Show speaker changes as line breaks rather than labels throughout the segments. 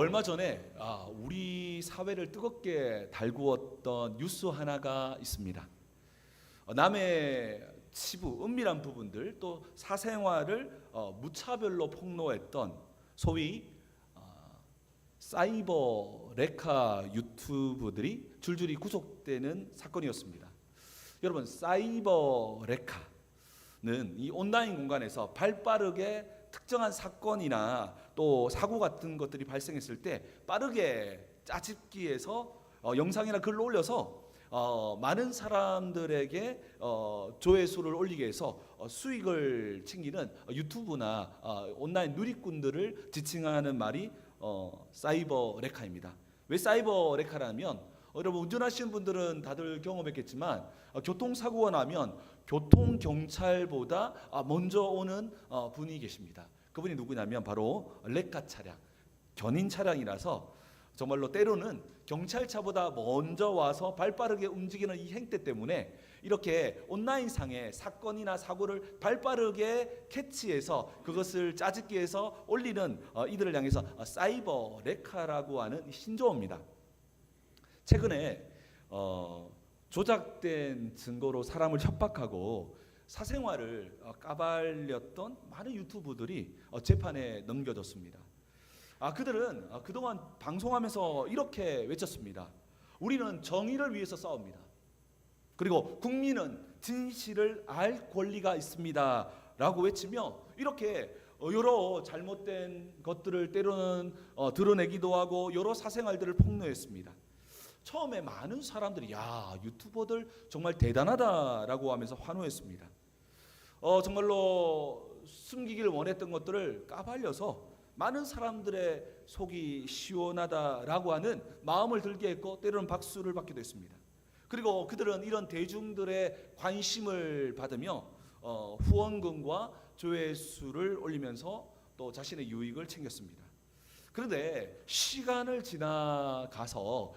얼마 전에 우리 사회를 뜨겁게 달구었던 뉴스 하나가 있습니다. 남의 치부, 은밀한 부분들 또 사생활을 무차별로 폭로했던 소위 사이버 레카 유튜브들이 줄줄이 구속되는 사건이었습니다. 여러분, 사이버 레카는 이 온라인 공간에서 발빠르게 특정한 사건이나 또 사고 같은 것들이 발생했을 때 빠르게 짜집기해서 영상이나 글을 올려서 많은 사람들에게 조회수를 올리게 해서 수익을 챙기는 유튜브나 온라인 누리꾼들을 지칭하는 말이 사이버 레카입니다. 왜 사이버 레카라면 여러분 운전하시는 분들은 다들 경험했겠지만 교통사고가 나면 교통경찰보다 먼저 오는 분이 계십니다. 그분이 누구냐면 바로 레카 차량, 견인 차량이라서 정말로 때로는 경찰차보다 먼저 와서 발빠르게 움직이는 이 행태 때문에 이렇게 온라인상의 사건이나 사고를 발빠르게 캐치해서 그것을 짜집기해서 올리는 이들을 향해서 사이버 레카라고 하는 신조어입니다. 최근에 조작된 증거로 사람을 협박하고 사생활을 까발렸던 많은 유튜브들이 재판에 넘겨졌습니다. 그들은 그동안 방송하면서 이렇게 외쳤습니다. 우리는 정의를 위해서 싸웁니다. 그리고 국민은 진실을 알 권리가 있습니다 라고 외치며 이렇게 여러 잘못된 것들을 때로는 드러내기도 하고 여러 사생활들을 폭로했습니다. 처음에 많은 사람들이 유튜버들 정말 대단하다라고 하면서 환호했습니다. 정말로 숨기길 원했던 것들을 까발려서 많은 사람들의 속이 시원하다라고 하는 마음을 들게 했고 때로는 박수를 받기도 했습니다. 그리고 그들은 이런 대중들의 관심을 받으며 후원금과 조회수를 올리면서 또 자신의 유익을 챙겼습니다. 그런데 시간을 지나가서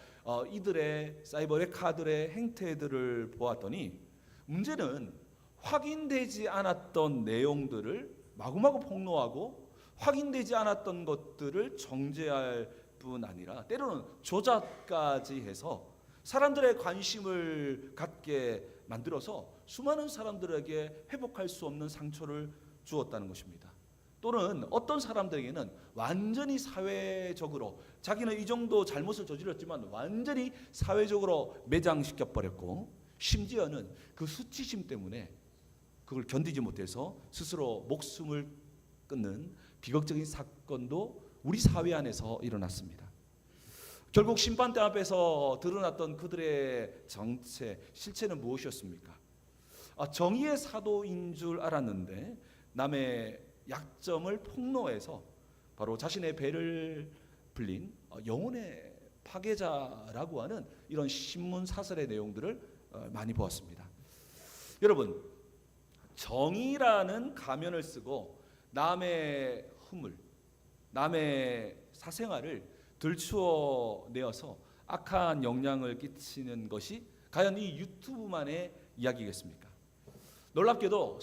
이들의 사이버 레카들의 행태들을 보았더니 문제는 확인되지 않았던 내용들을 마구마구 폭로하고 확인되지 않았던 것들을 정죄할 뿐 아니라 때로는 조작까지 해서 사람들의 관심을 갖게 만들어서 수많은 사람들에게 회복할 수 없는 상처를 주었다는 것입니다. 또는 어떤 사람들에게는 완전히 사회적으로 자기는 이 정도 잘못을 저질렀지만 완전히 사회적으로 매장시켜 버렸고 심지어는 그 수치심 때문에 그걸 견디지 못해서 스스로 목숨을 끊는 비극적인 사건도 우리 사회 안에서 일어났습니다. 결국 심판대 앞에서 드러났던 그들의 정체, 실체는 무엇이었습니까? 정의의 사도인 줄 알았는데 남의 약점을 폭로해서 바로 자신의 배를 불린 영혼의 파괴자라고 하는 이런 신문 사설의 내용들을 많이 보았습니다. 여러분, 정의라는 가면을 쓰고 남의 허물, 남의 사생활을 들추어 내어서 악한 영향을 끼치는 것이 과연 이 유튜브만의 이야기겠습니까? 놀랍게도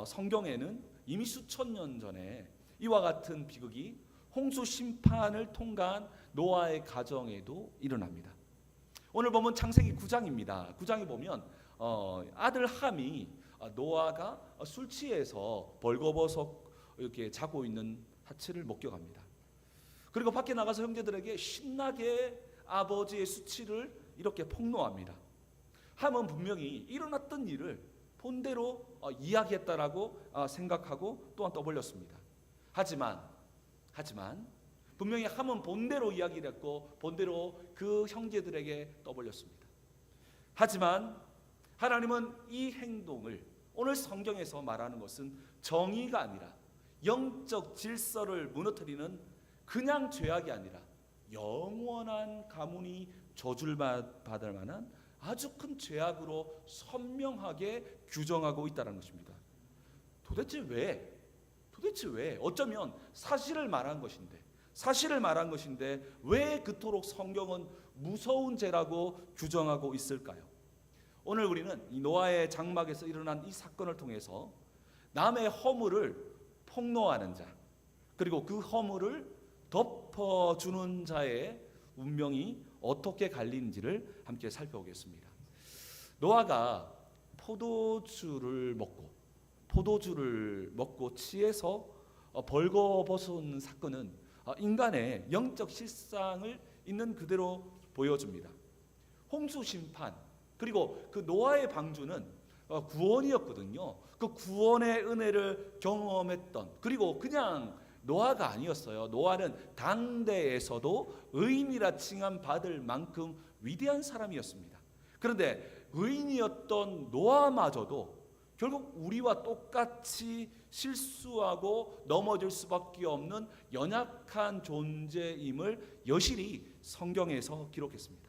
성경에는 이미 수천 년 전에 이와 같은 비극이 홍수 심판을 통과한 노아의 가정에도 일어납니다. 오늘 보면 창세기 9장입니다. 9장에 보면 아들 함이 노아가 술 취해서 벌거벗어 이렇게 자고 있는 하체를 목격합니다. 그리고 밖에 나가서 형제들에게 신나게 아버지의 수치를 이렇게 폭로합니다. 함은 분명히 일어났던 일을 본대로 이야기했다라고 생각하고 또한 떠벌렸습니다. 하지만 분명히 함은 본대로 이야기를 했고 본대로 그 형제들에게 떠벌렸습니다. 하지만 하나님은 이 행동을 오늘 성경에서 말하는 것은 정의가 아니라 영적 질서를 무너뜨리는 그냥 죄악이 아니라 영원한 가문이 저주를 받을 만한 아주 큰 죄악으로 선명하게 규정하고 있다는 것입니다. 도대체 왜? 어쩌면 사실을 말한 것인데 왜 그토록 성경은 무서운 죄라고 규정하고 있을까요? 오늘 우리는 이 노아의 장막에서 일어난 이 사건을 통해서 남의 허물을 폭로하는 자, 그리고 그 허물을 덮어주는 자의 운명이 어떻게 갈리는지를 함께 살펴보겠습니다. 노아가 포도주를 먹고 취해서 벌거벗은 사건은 인간의 영적 실상을 있는 그대로 보여줍니다. 홍수 심판 그리고 그 노아의 방주는 구원이었거든요. 그 구원의 은혜를 경험했던, 그리고 그냥 노아가 아니었어요. 노아는 당대에서도 의인이라 칭함 받을 만큼 위대한 사람이었습니다. 그런데 의인이었던 노아마저도 결국 우리와 똑같이 실수하고 넘어질 수밖에 없는 연약한 존재임을 여실히 성경에서 기록했습니다.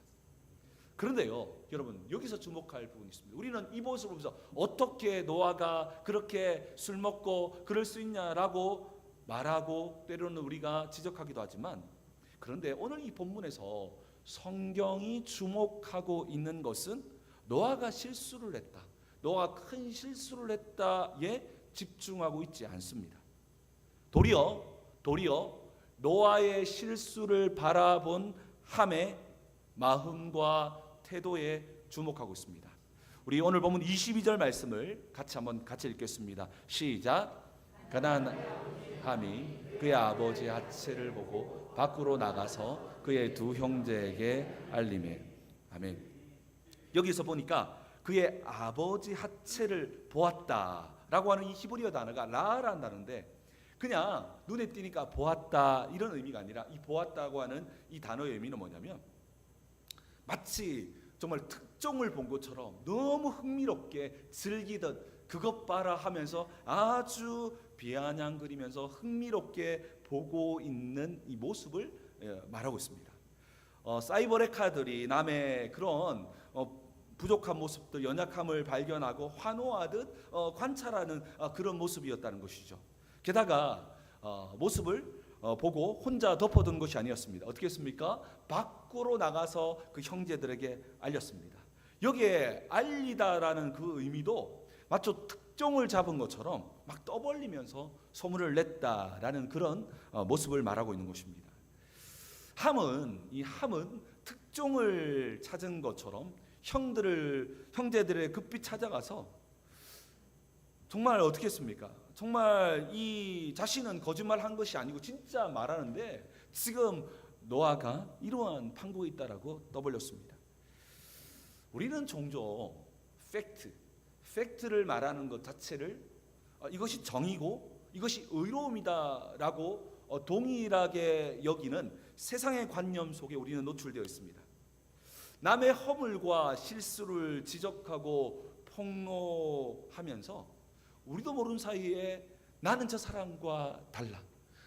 그런데요, 여러분, 여기서 주목할 부분이 있습니다. 우리는 이 모습을 보면서 어떻게 노아가 그렇게 술 먹고 그럴 수 있냐라고 말하고 때로는 우리가 지적하기도 하지만, 그런데 오늘 이 본문에서 성경이 주목하고 있는 것은 노아가 실수를 했다, 노아가 큰 실수를 했다에 집중하고 있지 않습니다. 도리어 노아의 실수를 바라본 함의 마음과 태도에 주목하고 있습니다. 우리 오늘 본문 22절 말씀을 같이 읽겠습니다. 시작. 가난함이 그의 아버지의 하체를 보고 밖으로 나가서 그의 두 형제에게 알리매. 아멘. 여기서 보니까 그의 아버지 하체를 보았다라고 하는 이 히브리어 단어가 라라는 단어인데, 그냥 눈에 띄니까 보았다 이런 의미가 아니라, 이 보았다고 하는 이 단어의 의미는 뭐냐면 마치 정말 특종을 본 것처럼 너무 흥미롭게 즐기듯 그것 봐라 하면서 아주 비아냥거리면서 흥미롭게 보고 있는 이 모습을 말하고 있습니다. 사이버레카들이 남의 그런 부족한 모습들, 연약함을 발견하고 환호하듯 관찰하는 그런 모습이었다는 것이죠. 게다가 모습을 보고 혼자 덮어둔 것이 아니었습니다. 어떻게 했습니까? 밖으로 나가서 그 형제들에게 알렸습니다. 여기에 알리다라는 그 의미도 마치 특종을 잡은 것처럼 막 떠벌리면서 소문을 냈다라는 그런 모습을 말하고 있는 것입니다. 함은 특종을 찾은 것처럼 형제들의 급히 찾아가서 정말 어떻게 했습니까? 정말 이 자신은 거짓말한 것이 아니고 진짜 말하는데 지금 노아가 이러한 판국이 있다라고 떠벌렸습니다. 우리는 종종 팩트를 말하는 것 자체를 이것이 정의고 이것이 의로움이다라고 동일하게 여기는 세상의 관념 속에 우리는 노출되어 있습니다. 남의 허물과 실수를 지적하고 폭로하면서 우리도 모르는 사이에 나는 저 사람과 달라,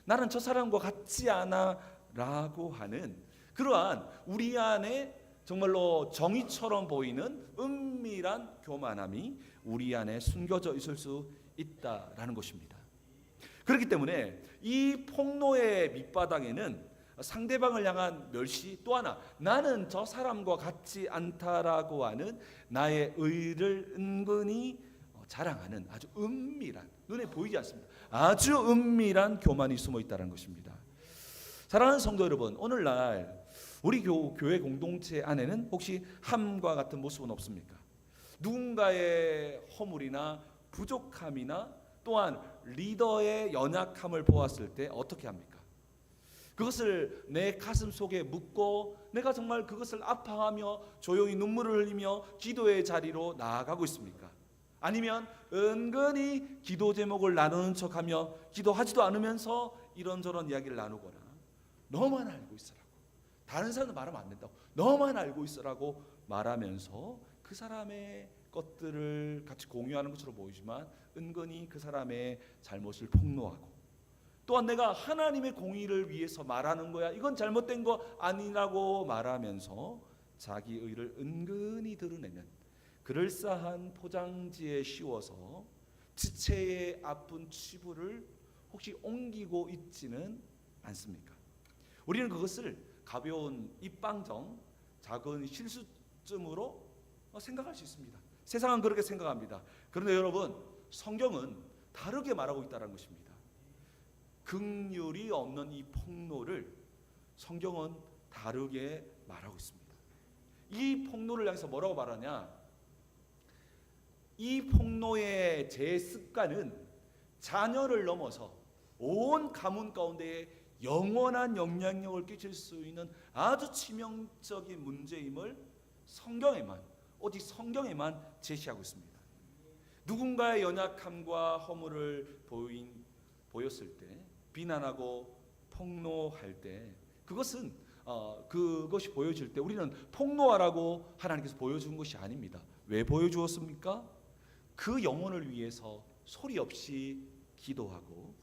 나는 저 사람과 같지 않아 라고 하는 그러한 우리 안에 정말로 정의처럼 보이는 은밀한 교만함이 우리 안에 숨겨져 있을 수 있다라는 것입니다. 그렇기 때문에 이 폭로의 밑바닥에는 상대방을 향한 멸시, 또 하나 나는 저 사람과 같지 않다라고 하는 나의 의를 은근히 자랑하는 아주 은밀한, 눈에 보이지 않습니다. 아주 은밀한 교만이 숨어 있다는 것입니다. 사랑하는 성도 여러분, 오늘날 우리 교회 공동체 안에는 혹시 함과 같은 모습은 없습니까? 누군가의 허물이나 부족함이나 또한 리더의 연약함을 보았을 때 어떻게 합니까? 그것을 내 가슴 속에 묻고 내가 정말 그것을 아파하며 조용히 눈물을 흘리며 기도의 자리로 나아가고 있습니까? 아니면 은근히 기도 제목을 나누는 척하며 기도하지도 않으면서 이런저런 이야기를 나누거나 너만 알고 있으라고, 다른 사람은 말하면 안 된다고, 너만 알고 있으라고 말하면서 그 사람의 것들을 같이 공유하는 것처럼 보이지만 은근히 그 사람의 잘못을 폭로하고, 또한 내가 하나님의 공의를 위해서 말하는 거야, 이건 잘못된 거 아니라고 말하면서 자기 의를 은근히 드러내는 그럴싸한 포장지에 씌워서 지체의 아픈 치부를 혹시 옮기고 있지는 않습니까? 우리는 그것을 가벼운 입방정, 작은 실수쯤으로 생각할 수 있습니다. 세상은 그렇게 생각합니다. 그런데 여러분, 성경은 다르게 말하고 있다는 것입니다. 긍휼이 없는 이 폭로를 성경은 다르게 말하고 있습니다. 이 폭로를 향해서 뭐라고 말하냐? 이 폭로의 제 습관은 자녀를 넘어서 온 가문 가운데에 영원한 영향력을 끼칠 수 있는 아주 치명적인 문제임을 성경에만, 오직 성경에만 제시하고 있습니다. 누군가의 연약함과 허물을 보였을 때, 비난하고 폭로할 때, 그것이 보여질 때 우리는 폭로하라고 하나님께서 보여준 것이 아닙니다. 왜 보여주었습니까? 그 영혼을 위해서 소리 없이 기도하고,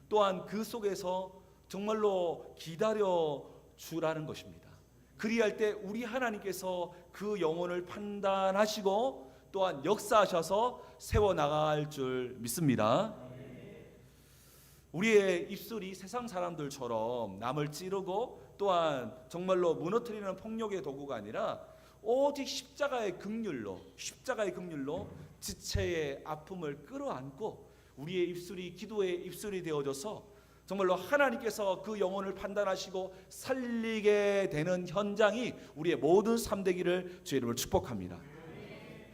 또한 그 속에서 정말로 기다려 주라는 것입니다. 그리할 때 우리 하나님께서 그 영혼을 판단하시고 또한 역사하셔서 세워나갈 줄 믿습니다. 우리의 입술이 세상 사람들처럼 남을 찌르고 또한 정말로 무너뜨리는 폭력의 도구가 아니라 오직 십자가의 긍휼로 지체의 아픔을 끌어안고 우리의 입술이 기도의 입술이 되어져서 정말로 하나님께서 그 영혼을 판단하시고 살리게 되는 현장이 우리의 모든 삶 되기를 주의 이름으로 축복합니다.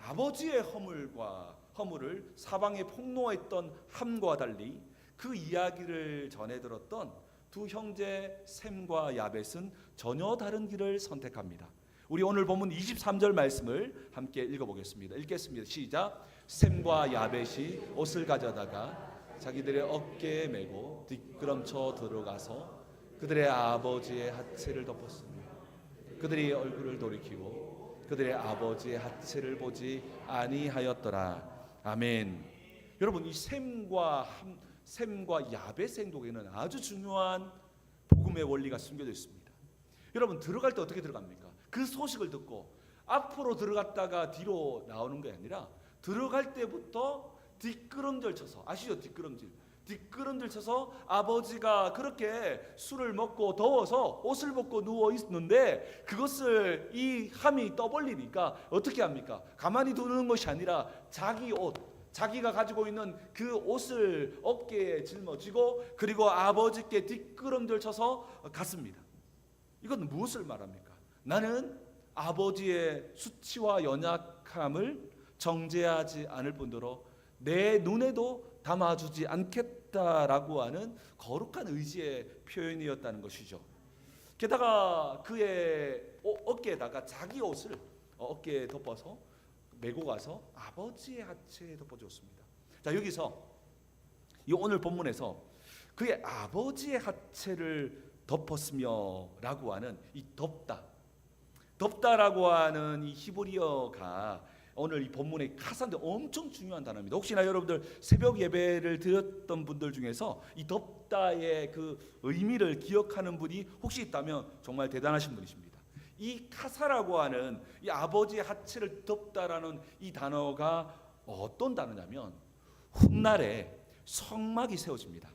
아버지의 허물을 사방에 폭로했던 함과 달리 그 이야기를 전해 들었던 두 형제 셈과 야벳은 전혀 다른 길을 선택합니다. 우리 오늘 본문 23절 말씀을 함께 읽어보겠습니다. 읽겠습니다. 시작. 셈과 야벳이 옷을 가져다가 자기들의 어깨에 메고 뒷걸음쳐 들어가서 그들의 아버지의 하체를 덮었으며 그들이 얼굴을 돌이키고 그들의 아버지의 하체를 보지 아니하였더라. 아멘. 여러분, 이 셈과 야벳의 행동에는 아주 중요한 복음의 원리가 숨겨져 있습니다. 여러분, 들어갈 때 어떻게 들어갑니까? 그 소식을 듣고 앞으로 들어갔다가 뒤로 나오는 게 아니라 들어갈 때부터 뒷걸음질 쳐서, 아시죠? 뒷걸음질 쳐서 아버지가 그렇게 술을 먹고 더워서 옷을 벗고 누워 있는데 그것을 이 함이 떠벌리니까 어떻게 합니까? 가만히 두는 것이 아니라 자기 옷, 자기가 가지고 있는 그 옷을 어깨에 짊어지고 그리고 아버지께 뒷걸음질 쳐서 갔습니다. 이건 무엇을 말합니까? 나는 아버지의 수치와 연약함을 정죄하지 않을 뿐더러 내 눈에도 담아주지 않겠다라고 하는 거룩한 의지의 표현이었다는 것이죠. 게다가 그의 어깨에다가 자기 옷을 어깨에 덮어서 메고 가서 아버지의 하체에 덮어줬습니다. 자, 여기서 이 오늘 본문에서 그의 아버지의 하체를 덮었으며라고 하는 이 덮다라고 하는 이 히브리어가 오늘 이 본문의 카사인데 엄청 중요한 단어입니다. 혹시나 여러분들 새벽 예배를 드렸던 분들 중에서 이 덮다의 그 의미를 기억하는 분이 혹시 있다면 정말 대단하신 분이십니다. 이 카사라고 하는 이 아버지의 하체를 덮다라는 이 단어가 어떤 단어냐면 훗날에 성막이 세워집니다.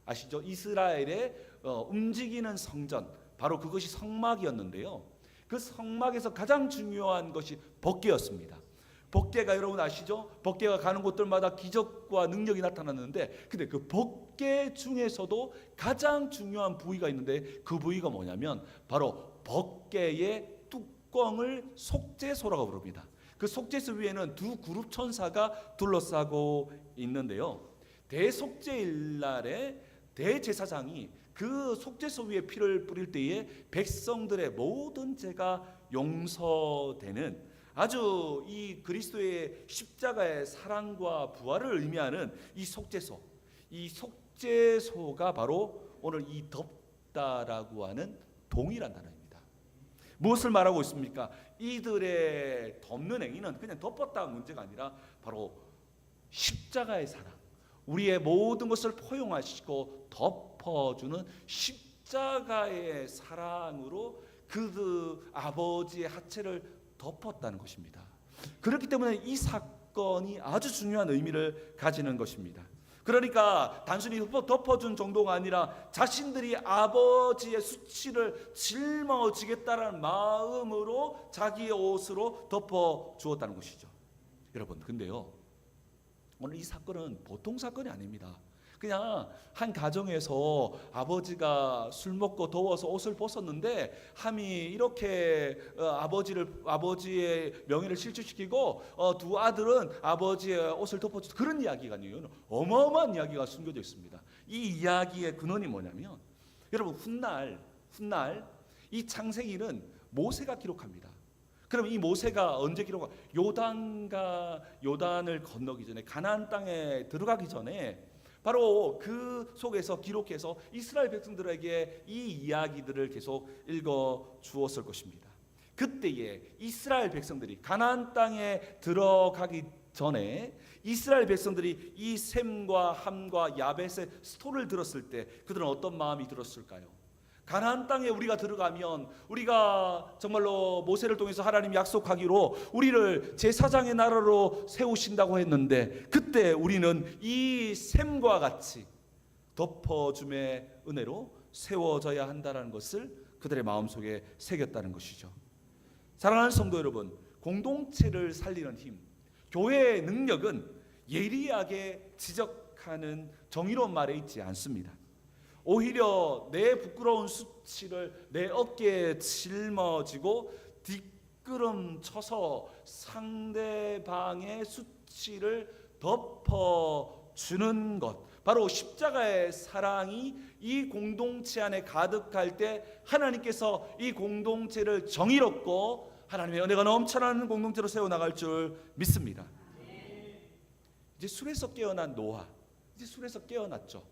아시죠? 이스라엘의 움직이는 성전, 바로 그것이 성막이었는데요. 그 성막에서 가장 중요한 것이 법궤였습니다. 법궤가 여러분 아시죠? 법궤가 가는 곳들마다 기적과 능력이 나타났는데, 근데 그 법궤 중에서도 가장 중요한 부위가 있는데 그 부위가 뭐냐면 바로 법궤의 뚜껑을 속죄소라고 부릅니다. 그 속죄소 위에는 두 그룹 천사가 둘러싸고 있는데요. 대속죄일 날에 대제사장이 그 속죄소 위에 피를 뿌릴 때에 백성들의 모든 죄가 용서되는 아주 이 그리스도의 십자가의 사랑과 부활을 의미하는 이 속죄소가 바로 오늘 이 덮다라고 하는 동일한 단어입니다. 무엇을 말하고 있습니까? 이들의 덮는 행위는 그냥 덮었다 문제가 아니라 바로 십자가의 사랑, 우리의 모든 것을 포용하시고 덮어주는 십자가의 사랑으로 그 아버지의 하체를 덮었다는 것입니다. 그렇기 때문에 이 사건이 아주 중요한 의미를 가지는 것입니다. 그러니까 단순히 덮어준 정도가 아니라 자신들이 아버지의 수치를 짊어지겠다는 마음으로 자기의 옷으로 덮어주었다는 것이죠. 여러분, 근데요, 오늘 이 사건은 보통 사건이 아닙니다. 그냥 한 가정에서 아버지가 술 먹고 더워서 옷을 벗었는데 함이 이렇게 아버지의 명예를 실추시키고 두 아들은 아버지의 옷을 덮어주고, 그런 이야기가 아니에요. 어마어마한 이야기가 숨겨져 있습니다. 이 이야기의 근원이 뭐냐면, 여러분, 훗날 이 창세기는 모세가 기록합니다. 그럼 이 모세가 언제 기록하? 요단을 건너기 전에, 가나안 땅에 들어가기 전에 바로 그 속에서 기록해서 이스라엘 백성들에게 이 이야기들을 계속 읽어 주었을 것입니다. 그때에 이스라엘 백성들이 가나안 땅에 들어가기 전에 이스라엘 백성들이 이 셈과 함과 야벳의 스토리를 들었을 때 그들은 어떤 마음이 들었을까요? 가나안 땅에 우리가 들어가면 우리가 정말로 모세를 통해서 하나님 약속하기로 우리를 제사장의 나라로 세우신다고 했는데, 그때 우리는 이 셈과 같이 덮어줌의 은혜로 세워져야 한다는 것을 그들의 마음속에 새겼다는 것이죠. 사랑하는 성도 여러분, 공동체를 살리는 힘, 교회의 능력은 예리하게 지적하는 정의로운 말에 있지 않습니다. 오히려 내 부끄러운 수치를 내 어깨에 짊어지고 뒷걸음 쳐서 상대방의 수치를 덮어주는 것, 바로 십자가의 사랑이 이 공동체 안에 가득할 때 하나님께서 이 공동체를 정의롭고 하나님의 은혜가 넘쳐나는 공동체로 세워나갈 줄 믿습니다. 이제 술에서 깨어난 노아, 이제 술에서 깨어났죠.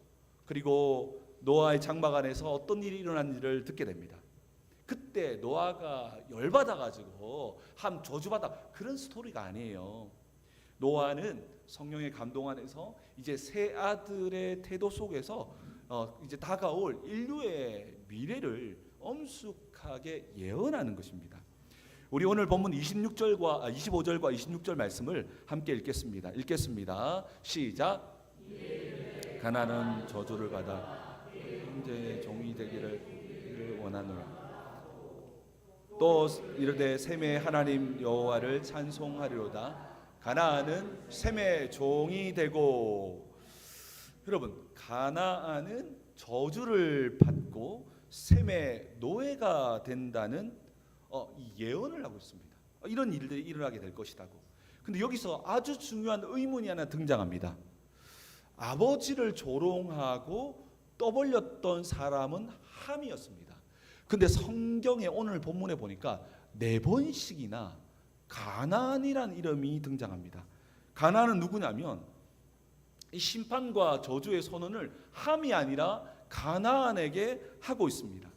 그리고 노아의 장막 안에서 어떤 일이 일어났는지를 듣게 됩니다. 그때 노아가 열받아가지고 함 저주받아, 그런 스토리가 아니에요. 노아는 성령의 감동 안에서 이제 세 아들의 태도 속에서 이제 다가올 인류의 미래를 엄숙하게 예언하는 것입니다. 우리 오늘 본문 25절과 26절 말씀을 함께 읽겠습니다. 시작. 가나안은 저주를 받아 형제의 종이 되기를 원하노라. 또 이르되 셈의 하나님 여호와를 찬송하리로다. 가나안은 셈의 종이 되고. 여러분, 가나안은 저주를 받고 셈의 노예가 된다는 이 예언을 하고 있습니다. 이런 일들이 일어나게 될 것이라고. 근데 여기서 아주 중요한 의문이 하나 등장합니다. 아버지를 조롱하고 떠벌렸던 사람은 함이었습니다. 근데 성경의 오늘 본문에 보니까 4번씩이나 가나안이라는 이름이 등장합니다. 가나안은 누구냐면 이 심판과 저주의 선언을 함이 아니라 가나안에게 하고 있습니다.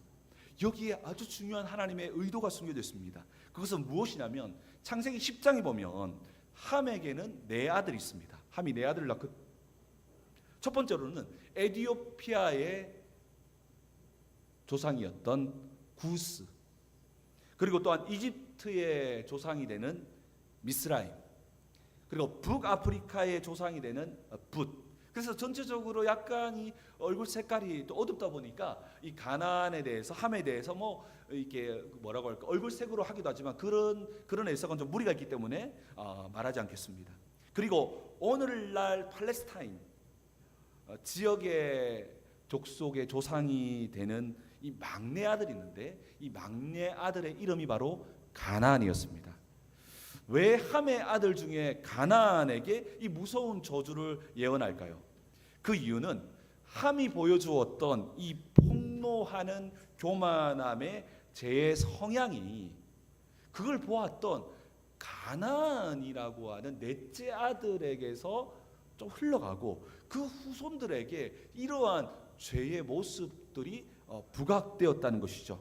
여기에 아주 중요한 하나님의 의도가 숨겨져 있습니다. 그것은 무엇이냐면 창세기 10장에 보면 함에게는 4아들이 있습니다. 함이 4아들을 낳고, 첫 번째로는 에티오피아의 조상이었던 구스, 그리고 또한 이집트의 조상이 되는 미스라임, 그리고 북아프리카의 조상이 되는 붓. 그래서 전체적으로 약간 이 얼굴 색깔이 또 어둡다 보니까 이 가나안에 대해서, 함에 대해서 뭐 이렇게 뭐라고 할까, 얼굴색으로 하기도 하지만 그런 해석은 좀 무리가 있기 때문에 말하지 않겠습니다. 그리고 오늘날 팔레스타인 지역의 족속의 조상이 되는 이 막내 아들이 있는데, 이 막내 아들의 이름이 바로 가나안이었습니다. 왜 함의 아들 중에 가나안에게 이 무서운 저주를 예언할까요? 그 이유는 함이 보여주었던 이 폭로하는 교만함의 제 성향이 그걸 보았던 가나안이라고 하는 넷째 아들에게서 좀 흘러가고 그 후손들에게 이러한 죄의 모습들이 부각되었다는 것이죠.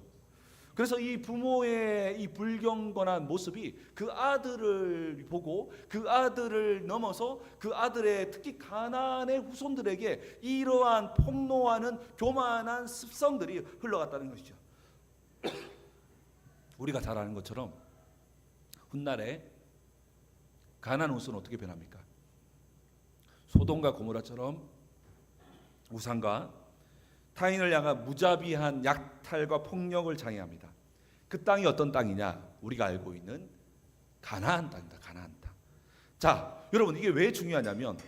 그래서 이 부모의 이 불경건한 모습이 그 아들을 보고 그 아들을 넘어서 그 아들의, 특히 가나안의 후손들에게 이러한 폭로하는 교만한 습성들이 흘러갔다는 것이죠. 우리가 잘 아는 것처럼 훗날에 가나안 후손은 어떻게 변합니까? 소돔과 고모라처럼 우상과 타인을 향한 무자비한 약탈과 폭력을 장애합니다. 그 땅이 어떤 땅이냐? 우리가 알고 있는 가나안 땅입니다. 가나안 땅. 자, 여러분, 이게 왜 중요하냐면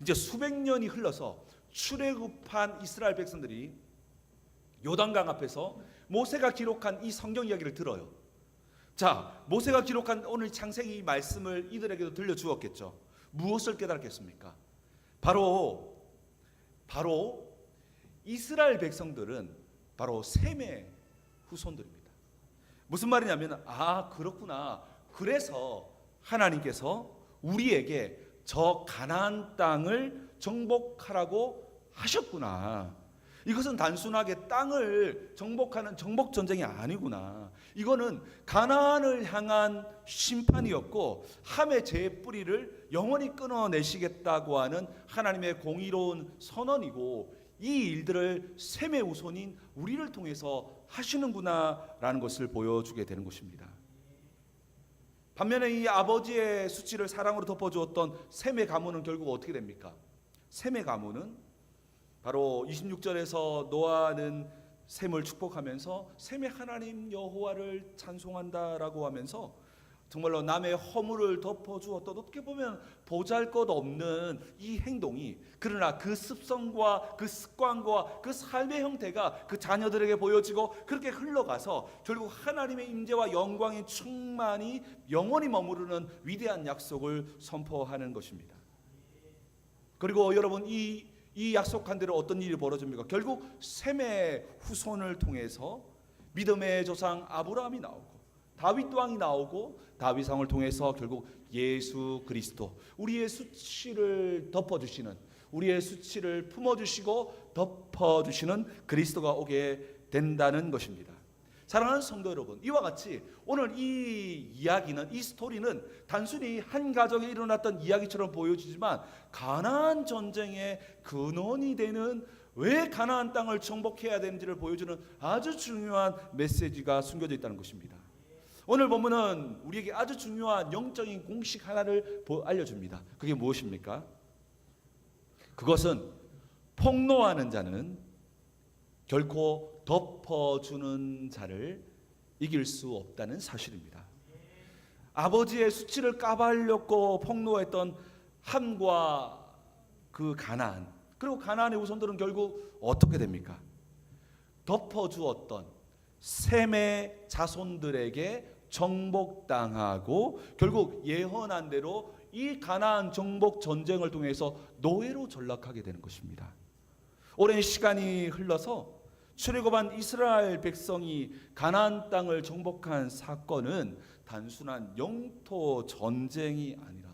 이제 수백 년이 흘러서 출애굽한 이스라엘 백성들이 요단강 앞에서 모세가 기록한 이 성경 이야기를 들어요. 자, 모세가 기록한 오늘 창세기 말씀을 이들에게도 들려주었겠죠. 무엇을 깨달았겠습니까? 바로 이스라엘 백성들은 바로 셈의 후손들입니다. 무슨 말이냐면, 그렇구나. 그래서 하나님께서 우리에게 저 가나안 땅을 정복하라고 하셨구나. 이것은 단순하게 땅을 정복하는 정복 전쟁이 아니구나. 이거는 가나안을 향한 심판이었고 함의 죄의 뿌리를 영원히 끊어내시겠다고 하는 하나님의 공의로운 선언이고, 이 일들을 셈의 후손인 우리를 통해서 하시는구나라는 것을 보여주게 되는 것입니다. 반면에 이 아버지의 수치를 사랑으로 덮어주었던 셈의 가문은 결국 어떻게 됩니까? 셈의 가문은 바로 26절에서 노아는 셈을 축복하면서 셈의 하나님 여호와를 찬송한다라고 하면서 정말로 남의 허물을 덮어주었던, 어떻게 보면 보잘것없는 이 행동이, 그러나 그 습성과 그 습관과 그 삶의 형태가 그 자녀들에게 보여지고 그렇게 흘러가서 결국 하나님의 임재와 영광의 충만이 영원히 머무르는 위대한 약속을 선포하는 것입니다. 그리고 여러분, 이 약속한 대로 어떤 일이 벌어집니까? 결국 셈의 후손을 통해서 믿음의 조상 아브라함이 나오고 다윗 왕이 나오고 다윗 왕을 통해서 결국 예수 그리스도, 우리의 수치를 덮어주시는, 우리의 수치를 품어주시고 덮어주시는 그리스도가 오게 된다는 것입니다. 사랑하는 성도 여러분, 이와 같이 오늘 이 이야기는, 이 스토리는 단순히 한 가정에 일어났던 이야기처럼 보여지지만 가나안 전쟁의 근원이 되는, 왜 가나안 땅을 정복해야 되는지를 보여주는 아주 중요한 메시지가 숨겨져 있다는 것입니다. 오늘 본문은 우리에게 아주 중요한 영적인 공식 하나를 알려줍니다. 그게 무엇입니까? 그것은 폭로하는 자는 결코 덮어주는 자를 이길 수 없다는 사실입니다. 아버지의 수치를 까발렸고 폭로했던 함과 그 가나안, 그리고 가나안의 후손들은 결국 어떻게 됩니까? 덮어주었던 셈의 자손들에게 정복당하고 결국 예언한 대로 이 가나안 정복 전쟁을 통해서 노예로 전락하게 되는 것입니다. 오랜 시간이 흘러서 출애굽한 이스라엘 백성이 가나안 땅을 정복한 사건은 단순한 영토 전쟁이 아니라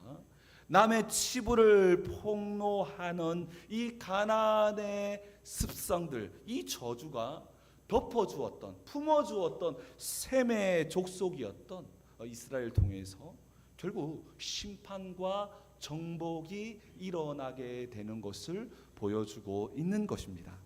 남의 치부를 폭로하는 이 가나안의 습성들, 이 저주가 덮어주었던, 품어주었던 셈의 족속이었던 이스라엘 통해서 결국 심판과 정복이 일어나게 되는 것을 보여주고 있는 것입니다.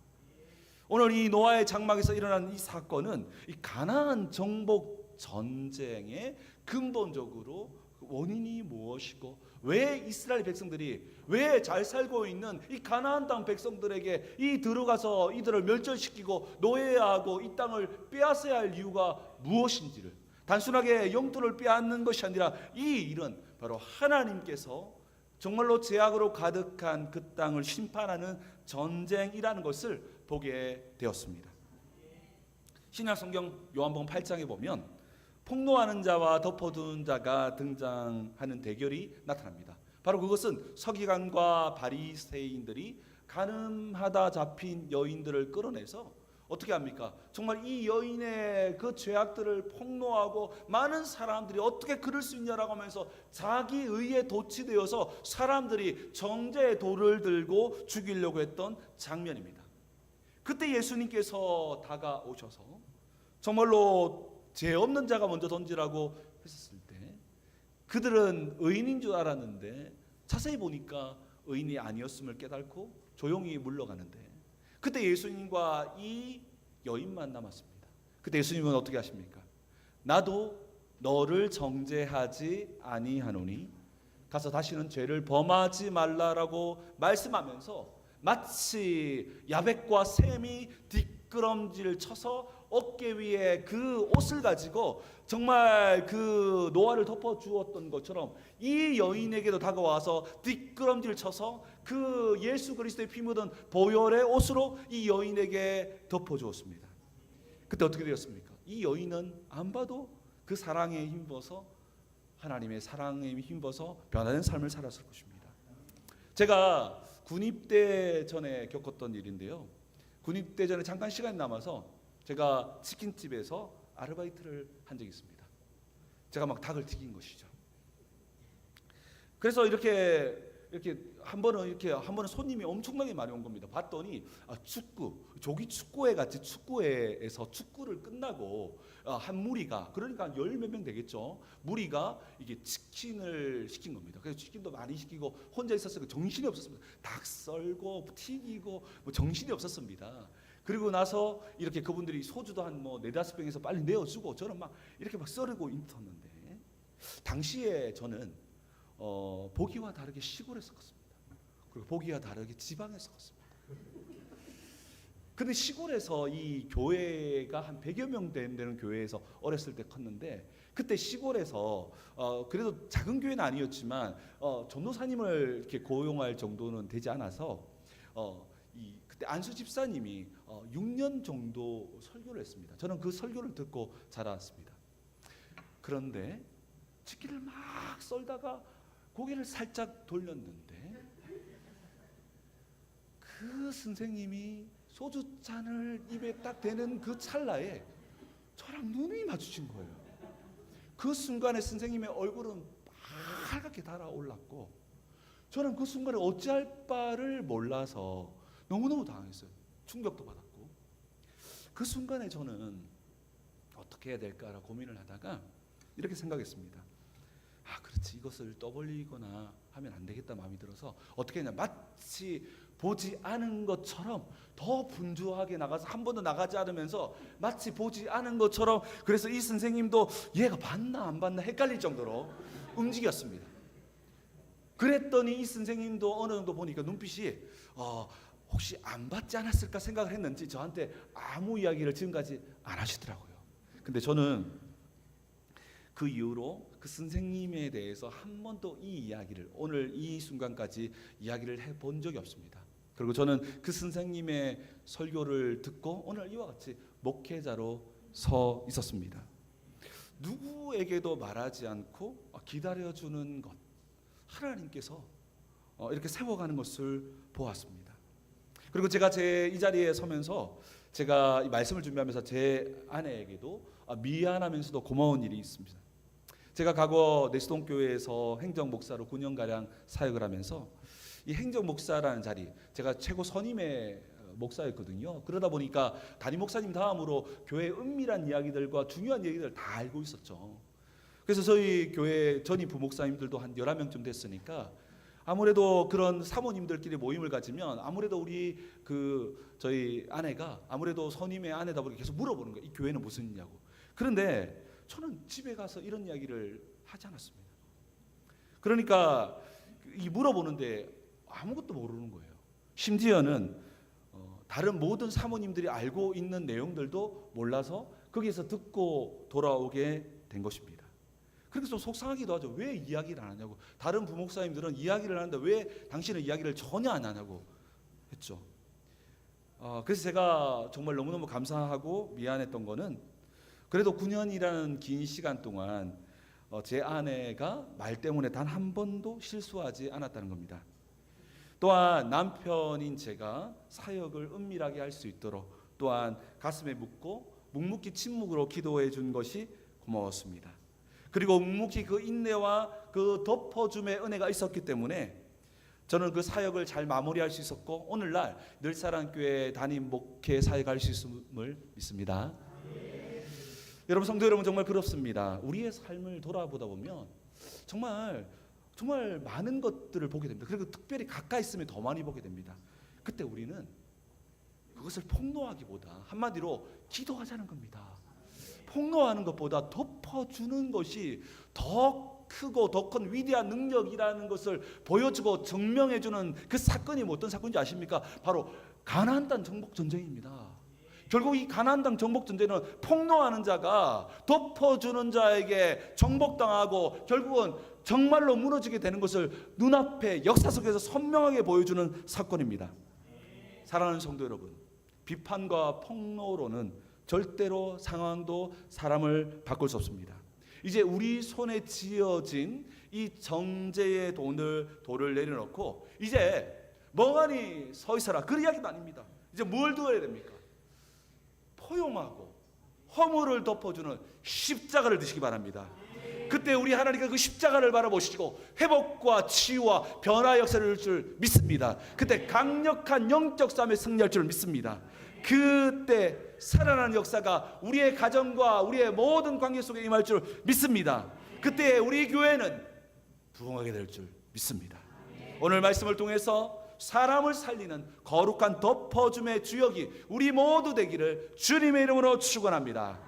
오늘 이 노아의 장막에서 일어난 이 사건은 이 가나안 정복 전쟁의 근본적으로 원인이 무엇이고, 왜 이스라엘 백성들이, 왜 잘 살고 있는 이 가나안 땅 백성들에게 이 들어가서 이들을 멸절시키고 노예하고 이 땅을 빼앗아야 할 이유가 무엇인지를, 단순하게 영토를 빼앗는 것이 아니라 이 일은 바로 하나님께서 정말로 죄악으로 가득한 그 땅을 심판하는 전쟁이라는 것을 보게 되었습니다. 신약 성경 요한복음 8장에 보면 폭로하는 자와 덮어둔 자가 등장하는 대결이 나타납니다. 바로 그것은 서기관과 바리새인들이 가늠하다 잡힌 여인들을 끌어내서 어떻게 합니까? 정말 이 여인의 그 죄악들을 폭로하고 많은 사람들이 어떻게 그럴 수 있냐라고 하면서 자기 의에 도취되어서 사람들이 정죄의 돌을 들고 죽이려고 했던 장면입니다. 그때 예수님께서 다가오셔서 정말로 죄 없는 자가 먼저 던지라고 했었을 때 그들은 의인인 줄 알았는데 자세히 보니까 의인이 아니었음을 깨닫고 조용히 물러가는데, 그때 예수님과 이 여인만 남았습니다. 그때 예수님은 어떻게 하십니까? 나도 너를 정죄하지 아니하노니 가서 다시는 죄를 범하지 말라라고 말씀하면서 마치 야벳과 셈이 뒷걸음질 쳐서 어깨 위에 그 옷을 가지고 정말 그 노화를 덮어 주었던 것처럼 이 여인에게도 다가와서 뒷걸음질 쳐서 그 예수 그리스도의 피 묻은 보혈의 옷으로 이 여인에게 덮어 주었습니다. 그때 어떻게 되었습니까? 이 여인은 안 봐도 그 사랑에 힘입어서, 하나님의 사랑에 힘입어서 변화된 삶을 살았을 것입니다. 제가 군입대 전에 겪었던 일인데요. 군입대 전에 잠깐 시간이 남아서 제가 치킨집에서 아르바이트를 한 적이 있습니다. 제가 막 닭을 튀긴 것이죠. 그래서 이렇게 한 번은 손님이 엄청나게 많이 온 겁니다. 봤더니 조기 축구회 같이 축구회에서 축구를 끝나고 한 무리가, 그러니까 열 몇 명 되겠죠. 무리가 이게 치킨을 시킨 겁니다. 그래서 치킨도 많이 시키고 혼자 있었으니까 정신이 없었습니다. 닭 썰고 튀기고 뭐 정신이 없었습니다. 그리고 나서 이렇게 그분들이 소주도 한 뭐 4-5병에서 빨리 내어주고 저는 막 이렇게 막 썰고 있었는데, 당시에 저는 보기와 다르게 시골에 섞었습니다. 그리고 보기와 다르게 지방에 섞었습니다. 근데 시골에서 이 교회가 한 100여 명 되는 교회에서 어렸을 때 컸는데, 그때 시골에서 그래도 작은 교회는 아니었지만 전도사님을 이렇게 고용할 정도는 되지 않아서 그때 안수 집사님이 6년 정도 설교를 했습니다. 저는 그 설교를 듣고 자랐습니다. 그런데 치킨을 막 썰다가 고개를 살짝 돌렸는데 그 선생님이 소주잔을 입에 딱 대는 그 찰나에 저랑 눈이 마주친 거예요. 그 순간에 선생님의 얼굴은 빨갛게 달아올랐고, 저는 그 순간에 어찌할 바를 몰라서 너무너무 당황했어요. 충격도 받았고. 그 순간에 저는 어떻게 해야 될까라고 고민을 하다가 이렇게 생각했습니다. 그렇지, 이것을 떠벌리거나 하면 안 되겠다 마음이 들어서 어떻게 했냐, 마치 보지 않은 것처럼 더 분주하게 나가서 한 번도 나가지 않으면서 마치 보지 않은 것처럼, 그래서 이 선생님도 얘가 봤나 안 봤나 헷갈릴 정도로 움직였습니다. 그랬더니 이 선생님도 어느 정도 보니까 눈빛이 혹시 안 받지 않았을까 생각을 했는지 저한테 아무 이야기를 지금까지 안 하시더라고요. 근데 저는 그 이후로 그 선생님에 대해서 한 번도 이 이야기를, 오늘 이 순간까지 이야기를 해본 적이 없습니다. 그리고 저는 그 선생님의 설교를 듣고 오늘 이와 같이 목회자로 서 있었습니다. 누구에게도 말하지 않고 기다려주는 것, 하나님께서 이렇게 세워가는 것을 보았습니다. 그리고 제가 이 자리에 서면서 제가 이 말씀을 준비하면서 제 아내에게도 미안하면서도 고마운 일이 있습니다. 제가 과거 내시동교회에서 행정 목사로 9년가량 사역을 하면서 이 행정 목사라는 자리, 제가 최고 선임의 목사였거든요. 그러다 보니까 담임 목사님 다음으로 교회의 은밀한 이야기들과 중요한 얘기들을 다 알고 있었죠. 그래서 저희 교회 전임 부목사님들도 한 11명쯤 됐으니까 아무래도 그런 사모님들끼리 모임을 가지면 아무래도 저희 아내가 아무래도 선임의 아내다 보니까 계속 물어보는 거예요. 이 교회는 무슨 일이냐고. 그런데 저는 집에 가서 이런 이야기를 하지 않았습니다. 그러니까 이 물어보는데 아무것도 모르는 거예요. 심지어는 다른 모든 사모님들이 알고 있는 내용들도 몰라서 거기에서 듣고 돌아오게 된 것입니다. 그래서 좀 속상하기도 하죠. 왜 이야기를 안 하냐고. 다른 부목사님들은 이야기를 하는데 왜 당신은 이야기를 전혀 안 하냐고 했죠. 그래서 제가 정말 너무너무 감사하고 미안했던 거는, 그래도 9년이라는 긴 시간 동안 제 아내가 말 때문에 단 한 번도 실수하지 않았다는 겁니다. 또한 남편인 제가 사역을 은밀하게 할 수 있도록 또한 가슴에 묻고 묵묵히 침묵으로 기도해 준 것이 고마웠습니다. 그리고 묵묵히 그 인내와 그 덮어줌의 은혜가 있었기 때문에 저는 그 사역을 잘 마무리할 수 있었고 오늘날 늘사랑교회 담임 목회 사역할 수 있음을 믿습니다. 여러분, 성도 여러분, 정말 그렇습니다. 우리의 삶을 돌아보다 보면 정말 많은 것들을 보게 됩니다. 그리고 특별히 가까이 있으면 더 많이 보게 됩니다. 그때 우리는 그것을 폭로하기보다 한마디로 기도하자는 겁니다. 폭로하는 것보다 덮어주는 것이 더 크고 더 큰 위대한 능력이라는 것을 보여주고 증명해주는 그 사건이 어떤 사건인지 아십니까? 바로 가나안 땅 정복 전쟁입니다. 결국 이 가나안 땅 정복 전쟁은 폭로하는 자가 덮어주는 자에게 정복당하고 결국은 정말로 무너지게 되는 것을 눈앞에 역사 속에서 선명하게 보여주는 사건입니다. 사랑하는 성도 여러분, 비판과 폭로로는 절대로 상황도 사람을 바꿀 수 없습니다. 이제 우리 손에 쥐어진 이 정죄의 돌을 내려놓고 이제 멍하니 서 있어라, 그 이야기도 아닙니다. 이제 뭘 두어야 됩니까? 포용하고 허물을 덮어주는 십자가를 드시기 바랍니다. 그때 우리 하나님께서 그 십자가를 바라보시고 회복과 치유와 변화 역사를 줄 줄 믿습니다. 그때 강력한 영적 싸움에 승리할 줄 믿습니다. 그때 살아나는 역사가 우리의 가정과 우리의 모든 관계 속에 임할 줄 믿습니다. 그때 우리 교회는 부흥하게 될 줄 믿습니다. 오늘 말씀을 통해서 사람을 살리는 거룩한 덮어줌의 주역이 우리 모두 되기를 주님의 이름으로 축원합니다.